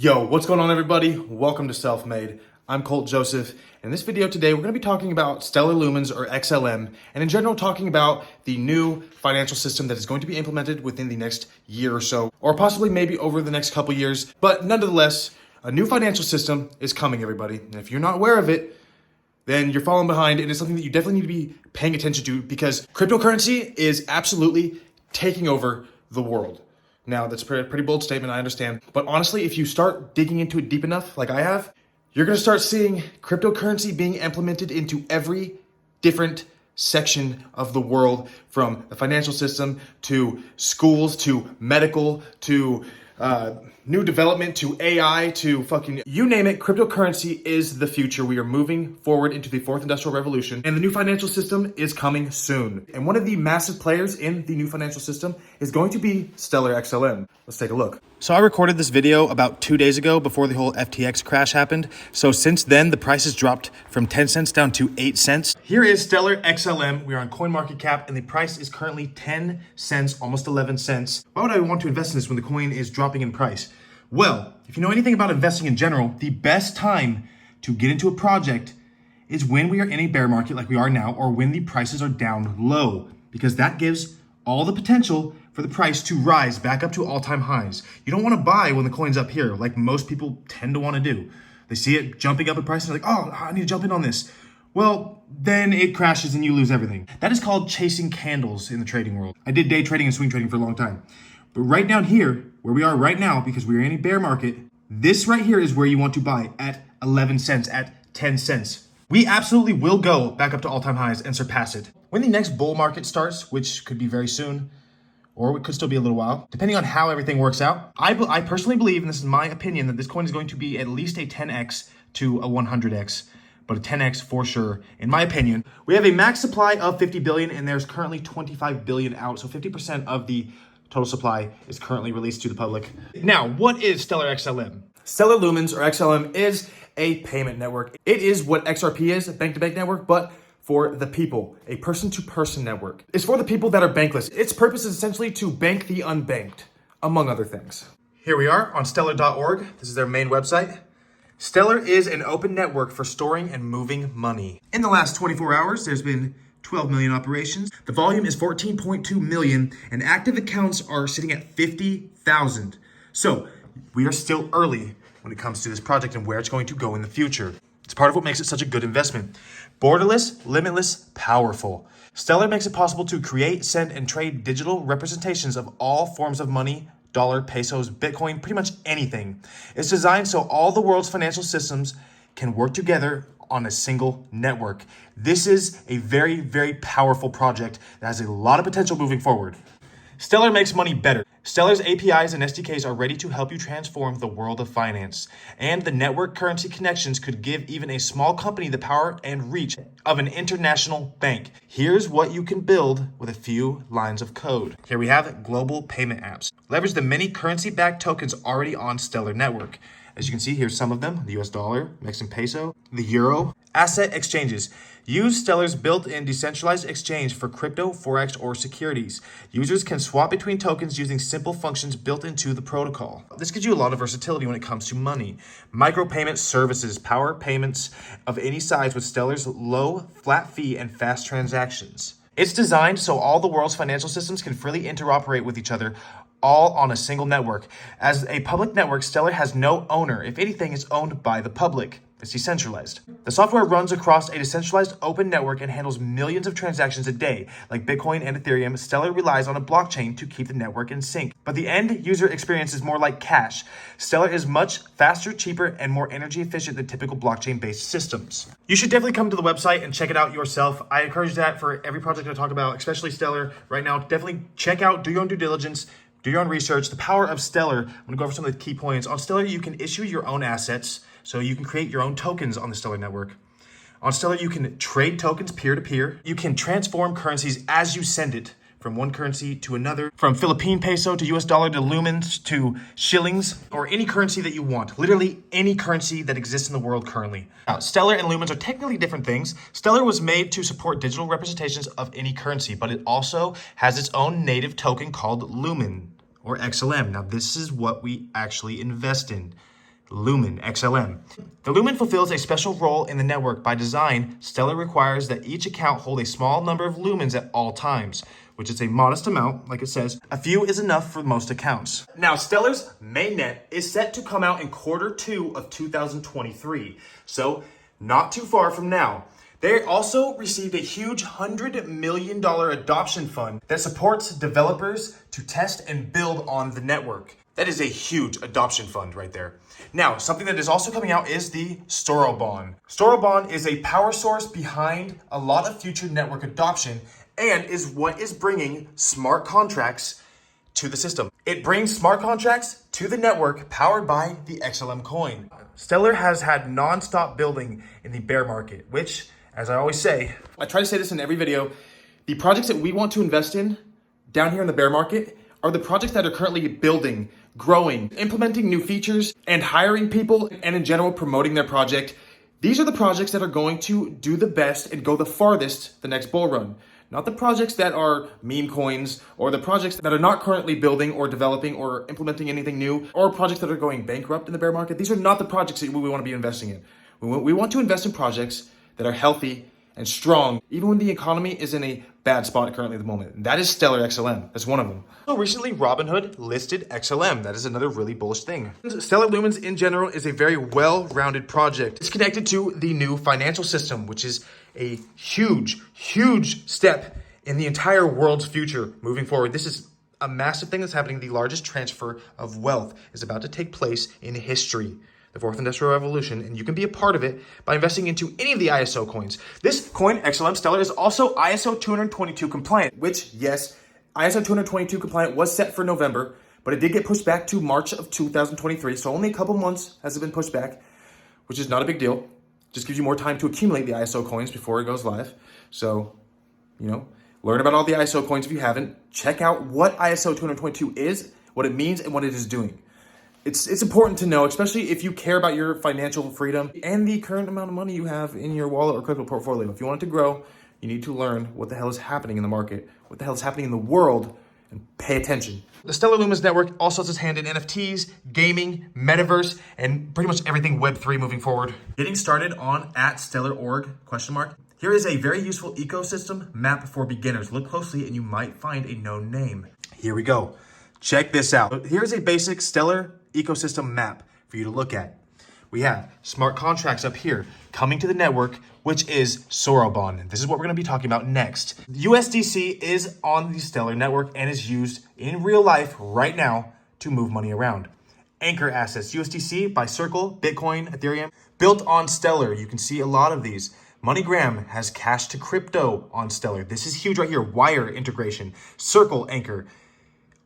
Yo, what's going on everybody? Welcome to Self-Made. I'm Colt Joseph. In this video today, we're going to be talking about Stellar Lumens or XLM, and in general talking about the new financial system that is going to be implemented within the next year or so, or possibly maybe over the next couple years. But nonetheless, a new financial system is coming, everybody. And if you're not aware of it, then you're falling behind, and it's something that you definitely need to be paying attention to because cryptocurrency is absolutely taking over the world. Now, that's a pretty bold statement, I understand. But honestly, if you start digging into it deep enough, like I have, you're gonna start seeing cryptocurrency being implemented into every different section of the world, from the financial system to schools to medical to new development to AI to fucking you name it. Cryptocurrency is the future. We are moving forward into the fourth industrial revolution, and the new financial system is coming soon. And one of the massive players in the new financial system is going to be Stellar XLM. Let's take a look. So I recorded this video about 2 days ago before the whole FTX crash happened. So since then, the price has dropped from 10 cents down to 8 cents. Here is Stellar XLM. We are on CoinMarketCap and the price is currently 10 cents, almost 11 cents. Why would I want to invest in this when the coin is dropping in price? Well, if you know anything about investing in general, the best time to get into a project is when we are in a bear market like we are now, or when the prices are down low, because that gives all the potential for the price to rise back up to all-time highs. You don't want to buy when the coin's up here, like most people tend to want to do. They see it jumping up in price and they're like, oh, I need to jump in on this. Well, then it crashes and you lose everything. That is called chasing candles in the trading world. I did day trading and swing trading for a long time. But right down here, where we are right now, because we're in a bear market, this right here is where you want to buy at 11 cents, at 10 cents. We absolutely will go back up to all-time highs and surpass it. When the next bull market starts, which could be very soon, or it could still be a little while, depending on how everything works out, I personally believe, and this is my opinion, that this coin is going to be at least a 10x to a 100x, but a 10x for sure, in my opinion. We have a max supply of 50 billion, and there's currently 25 billion out, so 50% of the total supply is currently released to the public. Now, what is Stellar XLM? Stellar Lumens, or XLM, is a payment network. It is what XRP is, a bank-to-bank network, but for the people, a person-to-person network. It's for the people that are bankless. Its purpose is essentially to bank the unbanked, among other things. Here we are on stellar.org. This is their main website. Stellar is an open network for storing and moving money. In the last 24 hours, there's been 12 million operations. The volume is 14.2 million, and active accounts are sitting at 50,000. So we are still early when it comes to this project and where it's going to go in the future. It's part of what makes it such a good investment. Borderless, limitless, powerful. Stellar makes it possible to create, send, and trade digital representations of all forms of money, dollar, pesos, Bitcoin, pretty much anything. It's designed so all the world's financial systems can work together on a single network. This is a very, very powerful project that has a lot of potential moving forward. Stellar makes money better. Stellar's APIs and SDKs are ready to help you transform the world of finance. And the network currency connections could give even a small company the power and reach of an international bank. Here's what you can build with a few lines of code. Here we have global payment apps. Leverage the many currency-backed tokens already on Stellar Network. As you can see, here's some of them: the US dollar, Mexican peso, the euro. Asset exchanges. Use Stellar's built-in decentralized exchange for crypto, forex, or securities. Users can swap between tokens using simple functions built into the protocol. This gives you a lot of versatility when it comes to money. Micropayment services power payments of any size with Stellar's low, flat fee and fast transactions. It's designed so all the world's financial systems can freely interoperate with each other, all on a single network. As a public network, Stellar has no owner. If anything, it's owned by the public. It's decentralized. The software runs across a decentralized open network and handles millions of transactions a day. Like Bitcoin and Ethereum, Stellar relies on a blockchain to keep the network in sync. But the end user experience is more like cash. Stellar is much faster, cheaper, and more energy efficient than typical blockchain-based systems. You should definitely come to the website and check it out yourself. I encourage that for every project I talk about, especially Stellar right now. Definitely check out, do your own due diligence, do your own research. The power of Stellar, I'm gonna go over some of the key points. On Stellar, you can issue your own assets, so you can create your own tokens on the Stellar network. On Stellar, you can trade tokens peer-to-peer. You can transform currencies as you send it from one currency to another, from Philippine peso to US dollar to lumens to shillings, or any currency that you want. Literally any currency that exists in the world currently. Now, Stellar and lumens are technically different things. Stellar was made to support digital representations of any currency, but it also has its own native token called Lumen, or XLM. Now, this is what we actually invest in. Lumen, XLM. The Lumen fulfills a special role in the network. By design, Stellar requires that each account hold a small number of lumens at all times, which is a modest amount, like it says. A few is enough for most accounts. Now, Stellar's mainnet is set to come out in Q2 of 2023, so not too far from now. They also received a huge $100 million adoption fund that supports developers to test and build on the network. That is a huge adoption fund right there. Now, something that is also coming out is the Storobon. Storobon is a power source behind a lot of future network adoption and is what is bringing smart contracts to the system. It brings smart contracts to the network powered by the XLM coin. Stellar has had nonstop building in the bear market, which, as I always say, I try to say this in every video, the projects that we want to invest in down here in the bear market are the projects that are currently building, growing, implementing new features, and hiring people, and in general promoting their project. These are the projects that are going to do the best and go the farthest the next bull run. Not the projects that are meme coins, or the projects that are not currently building or developing or implementing anything new, or projects that are going bankrupt in the bear market. These are not the projects that we want to be investing in. We want to invest in projects that are healthy and strong, even when the economy is in a bad spot currently at the moment. And that is Stellar XLM. That's one of them. So recently, Robinhood listed XLM. That is another really bullish thing. Stellar Lumens in general is a very well-rounded project. It's connected to the new financial system, which is a huge, huge step in the entire world's future moving forward. This is a massive thing that's happening. The largest transfer of wealth is about to take place in history. The fourth industrial revolution, and you can be a part of it by investing into any of the ISO coins. This coin, XLM Stellar, is also ISO 222 compliant, which, yes, ISO 222 compliant was set for November, but it did get pushed back to March of 2023, so only a couple months has it been pushed back, which is not a big deal. Just gives you more time to accumulate the ISO coins before it goes live. So, learn about all the ISO coins if you haven't. Check out what ISO 222 is, what it means, and what it is doing. It's important to know, especially if you care about your financial freedom and the current amount of money you have in your wallet or crypto portfolio. If you want it to grow, you need to learn what the hell is happening in the market, what the hell is happening in the world, and pay attention. The Stellar Lumens network also has its hand in NFTs, gaming, metaverse, and pretty much everything Web3 moving forward. Getting started on @stellar.org, ? Here is a very useful ecosystem map for beginners. Look closely and you might find a known name. Here we go. Check this out. Here's a basic Stellar ecosystem map for you to look at. We have smart contracts up here coming to the network, which is Storobon. This is what we're going to be talking about next. USDC is on the Stellar network and is used in real life right now to move money around. Anchor assets, USDC by Circle, Bitcoin, Ethereum, built on Stellar. You can see a lot of these. MoneyGram has cash to crypto on Stellar. This is huge right here. Wire integration, Circle Anchor,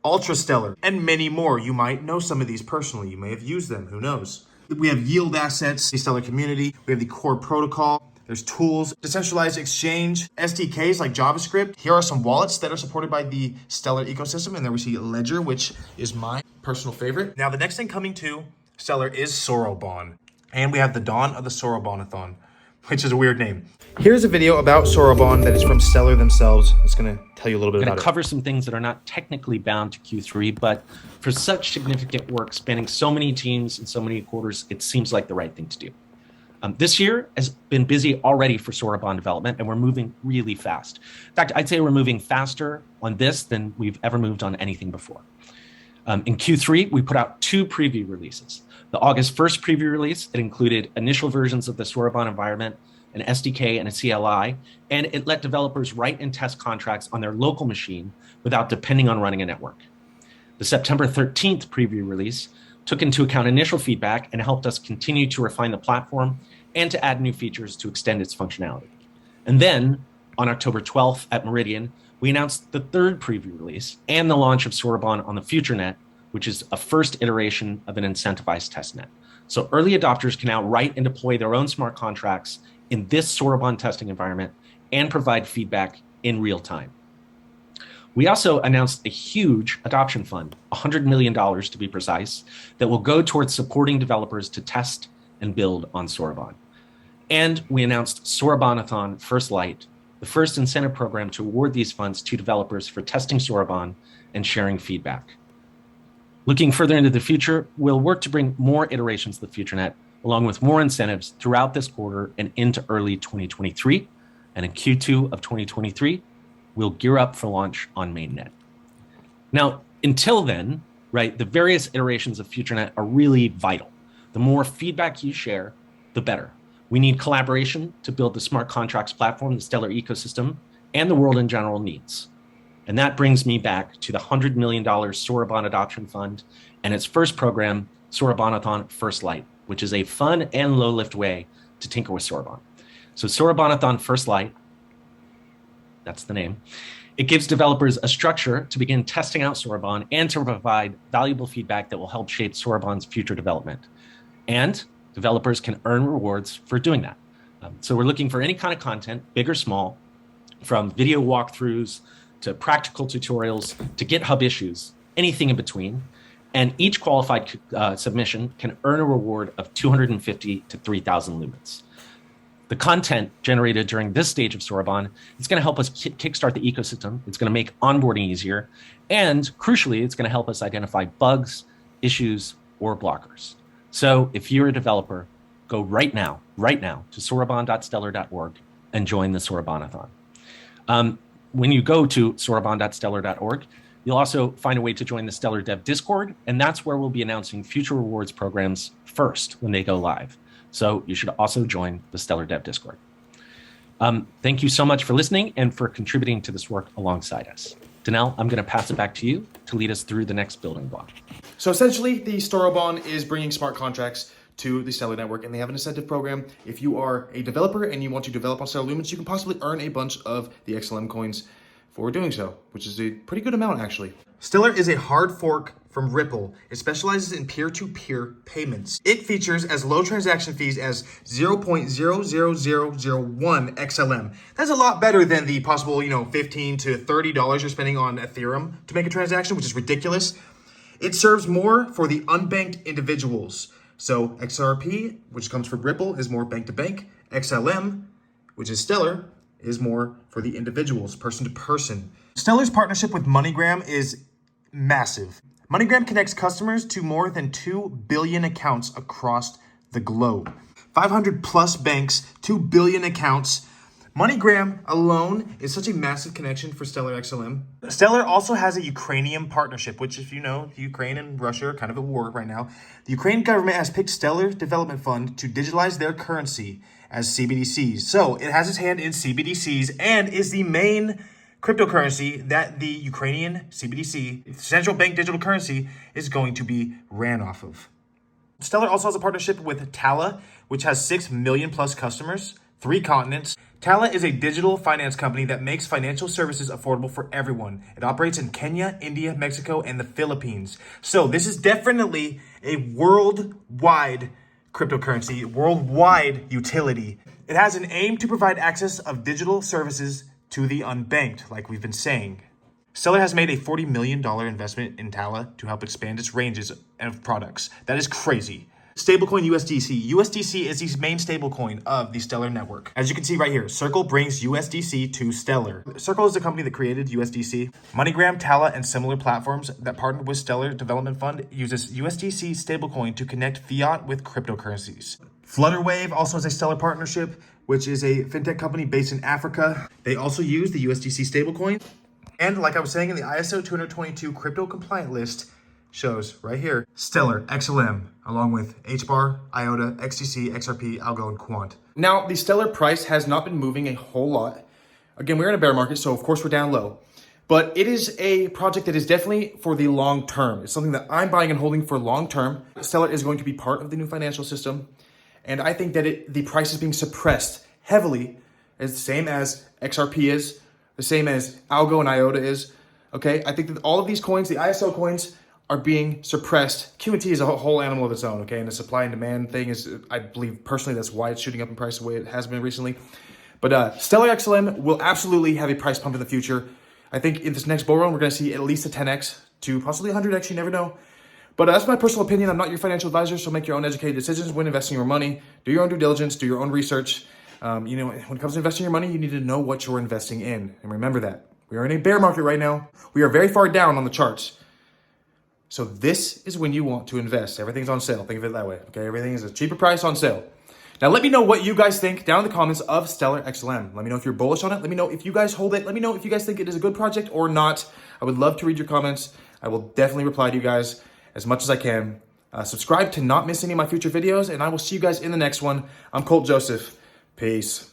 Ultra Stellar, and many more. You might know some of these personally. You may have used them. Who knows? We have yield assets, the Stellar community. We have the core protocol. There's tools, decentralized exchange, SDKs like JavaScript. Here are some wallets that are supported by the Stellar ecosystem. And then we see Ledger, which is my personal favorite. Now, the next thing coming to Stellar is Storobon. And we have the dawn of the Sorobonathon, which is a weird name. Here's a video about Storobon that is from Stellar themselves. It's going to tell you a little bit about it. I'm going to cover some things that are not technically bound to Q3, but for such significant work spanning so many teams and so many quarters, it seems like the right thing to do. This year has been busy already for Storobon development, and we're moving really fast. In fact, I'd say we're moving faster on this than we've ever moved on anything before. In Q3, we put out 2 preview releases. The August 1st preview release, it included initial versions of the Storobon environment, an SDK and a CLI, and it let developers write and test contracts on their local machine without depending on running a network. The September 13th preview release took into account initial feedback and helped us continue to refine the platform and to add new features to extend its functionality. And then on October 12th at Meridian, we announced the 3rd preview release and the launch of Storobon on the FutureNet, which is a first iteration of an incentivized testnet. So early adopters can now write and deploy their own smart contracts in this Storobon testing environment and provide feedback in real time. We also announced a huge adoption fund, $100 million to be precise, that will go towards supporting developers to test and build on Storobon. And we announced Sorobonathon First Light, the first incentive program to award these funds to developers for testing Storobon and sharing feedback. Looking further into the future, we'll work to bring more iterations of the FutureNet, along with more incentives throughout this quarter and into early 2023. And in Q2 of 2023, we'll gear up for launch on mainnet. Now, until then, right, the various iterations of FutureNet are really vital. The more feedback you share, the better. We need collaboration to build the smart contracts platform the Stellar ecosystem and the world in general needs. And that brings me back to the $100 million Sorabon Adoption Fund and its first program, Sorabonathon First Light, which is a fun and low-lift way to tinker with Sorabon. So Sorabonathon First Light, that's the name, it gives developers a structure to begin testing out Sorabon and to provide valuable feedback that will help shape Sorabon's future development. And developers can earn rewards for doing that. So we're looking for any kind of content, big or small, from video walkthroughs to practical tutorials to GitHub issues, anything in between. And each qualified submission can earn a reward of 250 to 3,000 lumens. The content generated during this stage of Sorabon is going to help us kickstart the ecosystem. It's going to make onboarding easier. And crucially, it's going to help us identify bugs, issues, or blockers. So if you're a developer, go right now to sorabon.stellar.org and join the Sorabonathon. When you go to sorabon.stellar.org, you'll also find a way to join the Stellar Dev Discord, and that's where we'll be announcing future rewards programs first when they go live. So you should also join the Stellar Dev Discord. Thank you so much for listening and for contributing to this work alongside us. Danelle, I'm going to pass it back to you to lead us through the next building block. So essentially, the Sorabon is bringing smart contracts to the Stellar network, and they have an incentive program. If you are a developer and you want to develop on Stellar Lumens, you can possibly earn a bunch of the XLM coins for doing so, which is a pretty good amount, actually. Stellar is a hard fork from Ripple. It specializes in peer-to-peer payments. It features as low transaction fees as 0.00001 XLM. That's a lot better than the possible, $15 to $30 you're spending on Ethereum to make a transaction, which is ridiculous. It serves more for the unbanked individuals. So XRP, which comes from Ripple, is more bank-to-bank. XLM, which is Stellar, is more for the individuals, person to person. Stellar's partnership with MoneyGram is massive. MoneyGram connects customers to more than 2 billion accounts across the globe. 500 plus banks, 2 billion accounts. MoneyGram alone is such a massive connection for Stellar XLM. Stellar also has a Ukrainian partnership, which, if you know, Ukraine and Russia are kind of at war right now. The Ukrainian government has picked Stellar Development Fund to digitalize their currency as CBDCs. So it has its hand in CBDCs and is the main cryptocurrency that the Ukrainian CBDC, central bank digital currency, is going to be ran off of. Stellar also has a partnership with Tala, which has 6 million plus customers, 3 continents. Tala is a digital finance company that makes financial services affordable for everyone. It operates in Kenya, India, Mexico, and the Philippines. So this is definitely a worldwide cryptocurrency, worldwide utility. It has an aim to provide access of digital services to the unbanked, like we've been saying. Stellar has made a $40 million investment in Tala to help expand its ranges of products. That is crazy. Stablecoin USDC. USDC is the main stablecoin of the Stellar network. As you can see right here, Circle brings USDC to Stellar. Circle is the company that created USDC. MoneyGram, Tala, and similar platforms that partnered with Stellar Development Fund uses USDC stablecoin to connect fiat with cryptocurrencies. Flutterwave also has a Stellar partnership, which is a fintech company based in Africa. They also use the USDC stablecoin. And like I was saying in the ISO 222 crypto compliant list, shows right here, Stellar XLM, along with HBAR, IOTA, XTC, XRP, Algo, and Quant. Now, the Stellar price has not been moving a whole lot. Again, we're in a bear market, so of course we're down low. But it is a project that is definitely for the long term. It's something that I'm buying and holding for long term. Stellar is going to be part of the new financial system. And I think that the price is being suppressed heavily, as the same as XRP is, the same as Algo and IOTA is. Okay, I think that all of these coins, the ISO coins, are being suppressed. QT is a whole animal of its own, okay? And the supply and demand thing is, I believe personally, that's why it's shooting up in price the way it has been recently. But Stellar XLM will absolutely have a price pump in the future. I think in this next bull run, we're going to see at least a 10x to possibly 100x, you never know. But that's my personal opinion. I'm not your financial advisor, so make your own educated decisions when investing your money. Do your own due diligence, do your own research. When it comes to investing your money, you need to know what you're investing in. And remember that. We are in a bear market right now. We are very far down on the charts. So this is when you want to invest. Everything's on sale. Think of it that way. Okay, everything is a cheaper price on sale. Now let me know what you guys think down in the comments of Stellar XLM. Let me know if you're bullish on it. Let me know if you guys hold it. Let me know if you guys think it is a good project or not. I would love to read your comments. I will definitely reply to you guys as much as I can. Subscribe to not miss any of my future videos, and I will see you guys in the next one. I'm Colt Joseph. Peace.